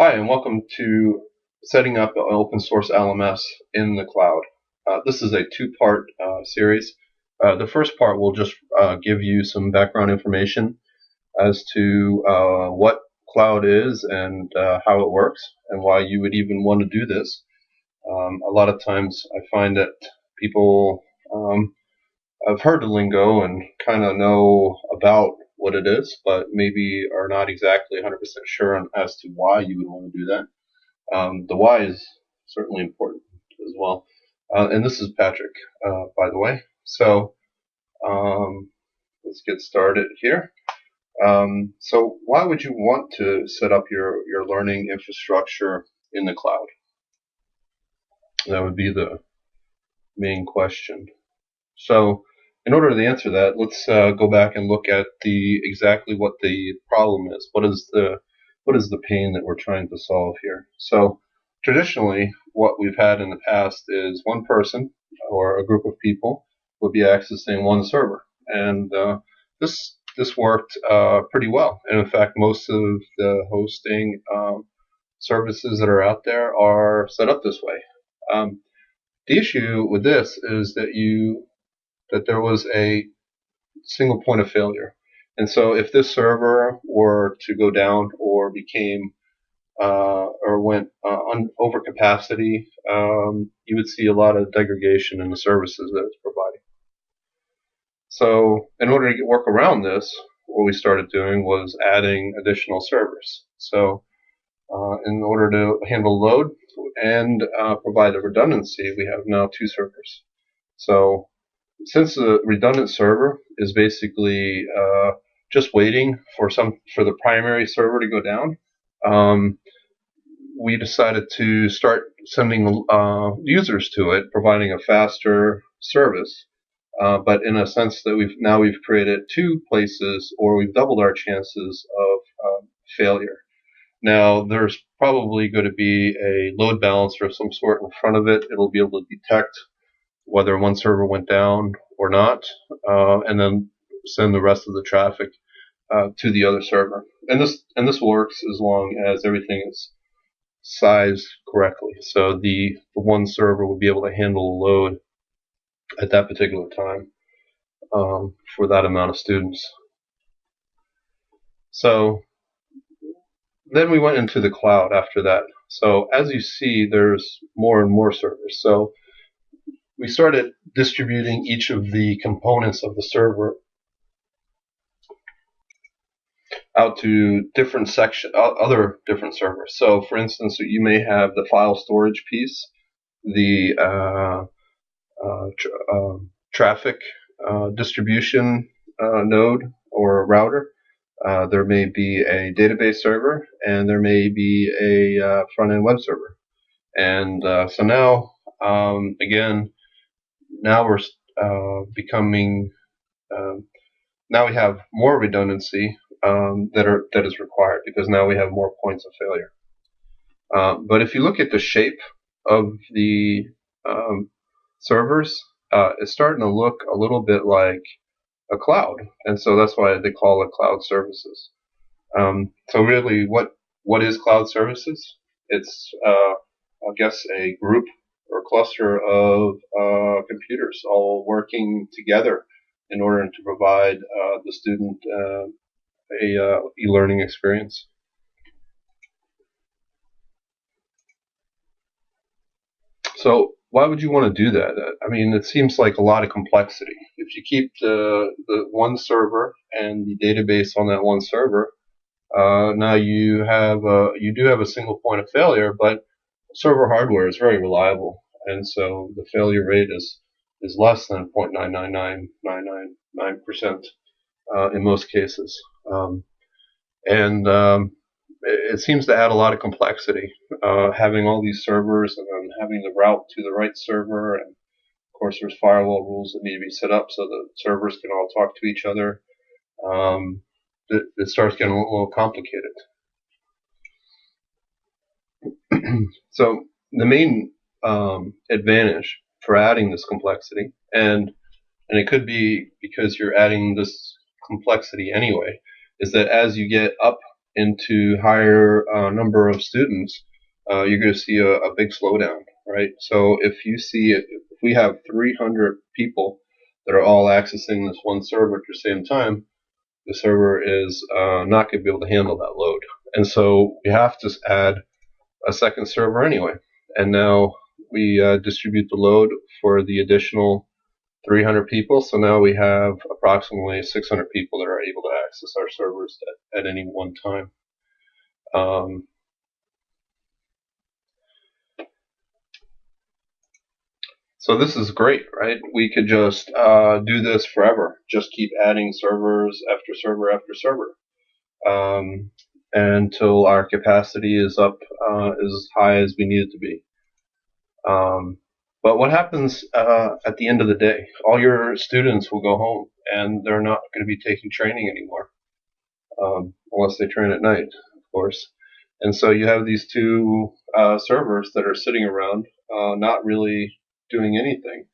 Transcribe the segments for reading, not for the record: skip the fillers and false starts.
Hi, and welcome to setting up an open source LMS in the cloud. This is a two-part series. The first part will just give you some background information as to what cloud is and how it works and why you would even want to do this. A lot of times I find that people have heard the lingo and kind of know about what it is, but maybe are not exactly 100% sure as to why you would want to do that. The why is certainly important as well. And this is Patrick, by the way. So let's get started here. So why would you want to set up your learning infrastructure in the cloud? That would be the main question. So in order to answer that, let's go back and look at exactly what the problem is. What is the pain that we're trying to solve here? So traditionally, what we've had in the past is one person or a group of people would be accessing one server, and this worked pretty well. And in fact, most of the hosting services that are out there are set up this way. The issue with this is that there was a single point of failure. And so if this server were to go down or became or went over capacity, you would see a lot of degradation in the services that it's providing. So in order to work around this, what we started doing was adding additional servers. So in order to handle load and provide the redundancy, we have now two servers. So since the redundant server is basically just waiting for the primary server to go down, we decided to start sending users to it, providing a faster service. But in a sense that we've created two places, or we've doubled our chances of failure. Now, there's probably going to be a load balancer of some sort in front of it. It'll be able to detect whether one server went down or not, and then send the rest of the traffic to the other server. And this works as long as everything is sized correctly. So the one server will be able to handle the load at that particular time for that amount of students. So then we went into the cloud after that. So as you see, there's more and more servers. So we started distributing each of the components of the server out to other different servers. So for instance, you may have the file storage piece, the traffic distribution node or router. There may be a database server, and there may be a front-end web server. And so now, again, now we're becoming now we have more redundancy that is required, because now we have more points of failure. But if you look at the shape of the servers, it's starting to look a little bit like a cloud, and so that's why they call it cloud services. So really, what is cloud services? It's I guess a group or cluster of computers all working together in order to provide the student a e-learning experience. So why would you want to do that? I mean, it seems like a lot of complexity. If you keep the one server and the database on that one server, now you do have a single point of failure, but server hardware is very reliable, and so the failure rate is less than 0.999999% in most cases. It seems to add a lot of complexity, having all these servers and then having the route to the right server, and of course there's firewall rules that need to be set up so the servers can all talk to each other. It starts getting a little complicated. So the main advantage for adding this complexity, and it could be because you're adding this complexity anyway, is that as you get up into higher number of students, you're going to see a big slowdown, right? So if we have 300 people that are all accessing this one server at the same time, the server is not going to be able to handle that load. And so we have to add a second server anyway. And now we distribute the load for the additional 300 people. So now we have approximately 600 people that are able to access our servers at any one time. So this is great, right? We could just do this forever. Just keep adding servers after server after server until our capacity is up as high as we need it to be. But what happens at the end of the day? All your students will go home and they're not going to be taking training anymore, unless they train at night, of course. And so you have these two servers that are sitting around, not really doing anything.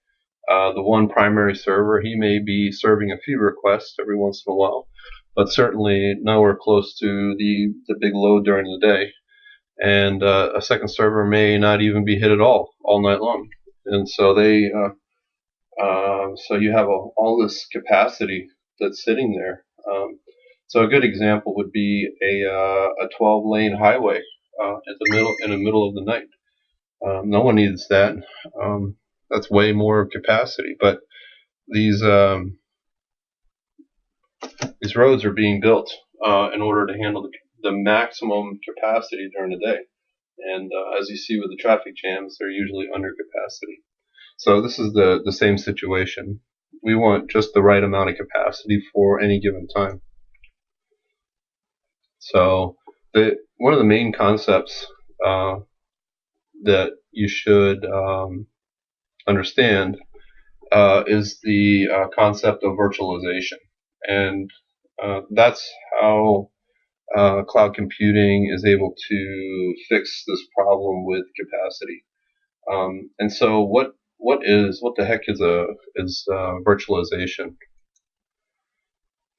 The one primary server, he may be serving a few requests every once in a while, but certainly nowhere close to the big load during the day. And a second server may not even be hit at all night long. And so so you have all this capacity that's sitting there. So a good example would be a 12-lane highway in the middle of the night. No one needs that. That's way more capacity. But these roads are being built in order to handle the maximum capacity during the day. And as you see with the traffic jams, they're usually under capacity. So this is the same situation. We want just the right amount of capacity for any given time. So one of the main concepts that you should understand is the concept of virtualization. And that's how cloud computing is able to fix this problem with capacity. And so what the heck is virtualization?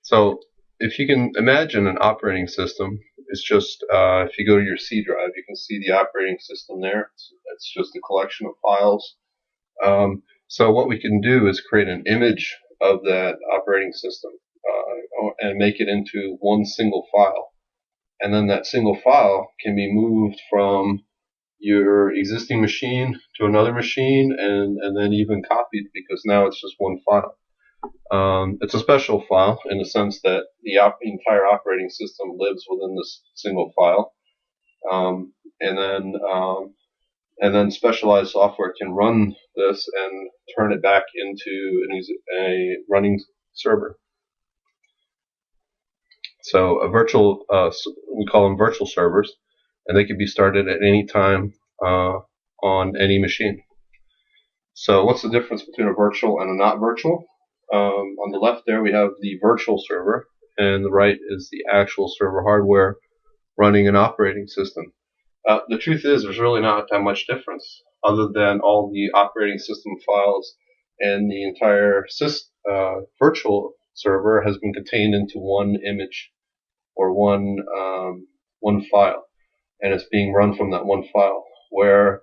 So if you can imagine an operating system, it's just if you go to your C drive, you can see the operating system there. It's just a collection of files. So what we can do is create an image of that operating system and make it into one single file. And then that single file can be moved from your existing machine to another machine and then even copied, because now it's just one file. It's a special file in the sense that the entire operating system lives within this single file. And then specialized software can run this and turn it back into a running server. So we call them virtual servers, and they can be started at any time on any machine. So what's the difference between a virtual and a not virtual? On the left there we have the virtual server, and the right is the actual server hardware running an operating system. The truth is there's really not that much difference, other than all the operating system files and the entire virtual server has been contained into one image or one file, and it's being run from that one file. Where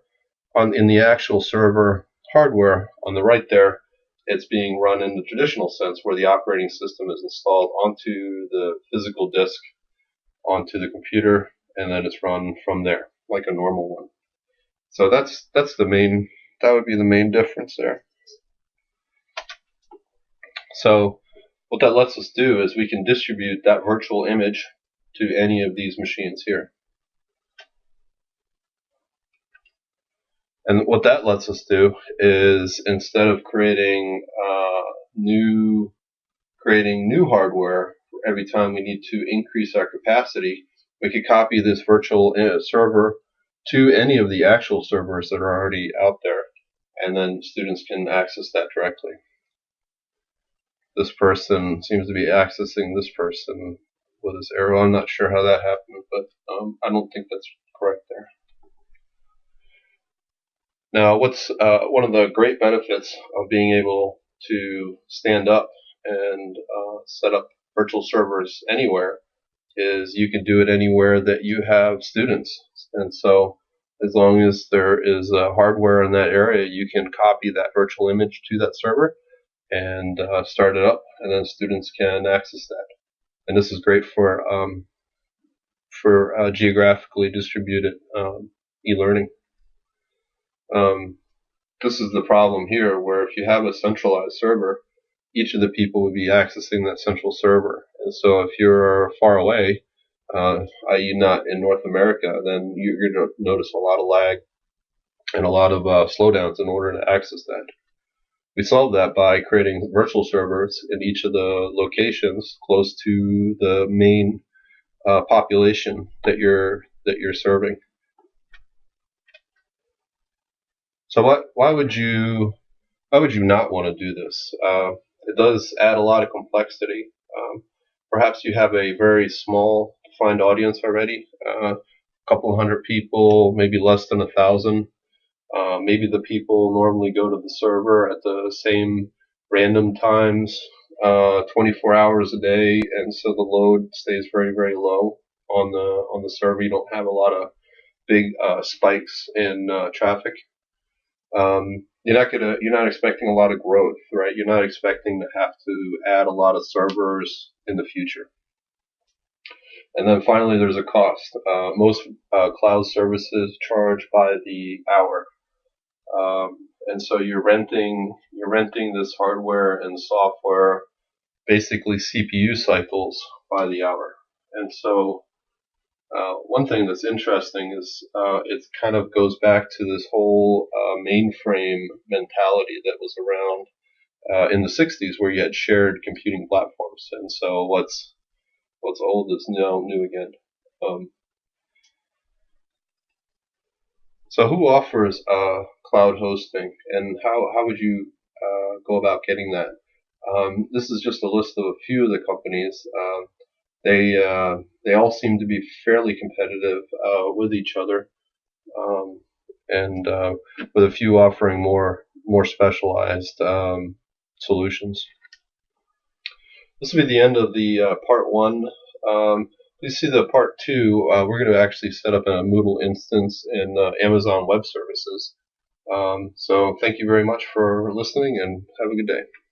in the actual server hardware on the right there, it's being run in the traditional sense, where the operating system is installed onto the physical disk, onto the computer, and then it's run from there like a normal one. So that would be the main difference there. So what that lets us do is we can distribute that virtual image to any of these machines here. And what that lets us do is, instead of creating new hardware every time we need to increase our capacity, we could copy this virtual server to any of the actual servers that are already out there, and then students can access that directly. This person seems to be accessing this person with this arrow. I'm not sure how that happened, but I don't think that's correct there. Now, what's one of the great benefits of being able to stand up and set up virtual servers anywhere is you can do it anywhere that you have students. And so as long as there is hardware in that area, you can copy that virtual image to that server and start it up, and then students can access that. And this is great for geographically distributed e-learning. This is the problem here, where if you have a centralized server, each of the people would be accessing that central server. And so if you're far away, i.e. not in North America, then you're going to notice a lot of lag and a lot of slowdowns in order to access that. We solved that by creating virtual servers in each of the locations close to the main population that you're serving. So why would you not want to do this? It does add a lot of complexity. Perhaps you have a very small defined audience already, a couple hundred people, maybe less than 1,000. Maybe the people normally go to the server at the same random times, 24 hours a day, and so the load stays very, very low on the server. You don't have a lot of big spikes in traffic. You're not expecting a lot of growth, right? You're not expecting to have to add a lot of servers in the future. And then finally, there's a cost. Most cloud services charge by the hour. And so you're renting this hardware and software, basically CPU cycles by the hour. And so one thing that's interesting is it kind of goes back to this whole mainframe mentality that was around in the 60s, where you had shared computing platforms. And so what's old is now new again. So who offers cloud hosting, and how would you go about getting that? This is just a list of a few of the companies. They all seem to be fairly competitive with each other, and with a few offering more specialized solutions. This will be the end of the part one. Please see the part two. We're going to actually set up a Moodle instance in Amazon Web Services. So thank you very much for listening, and have a good day.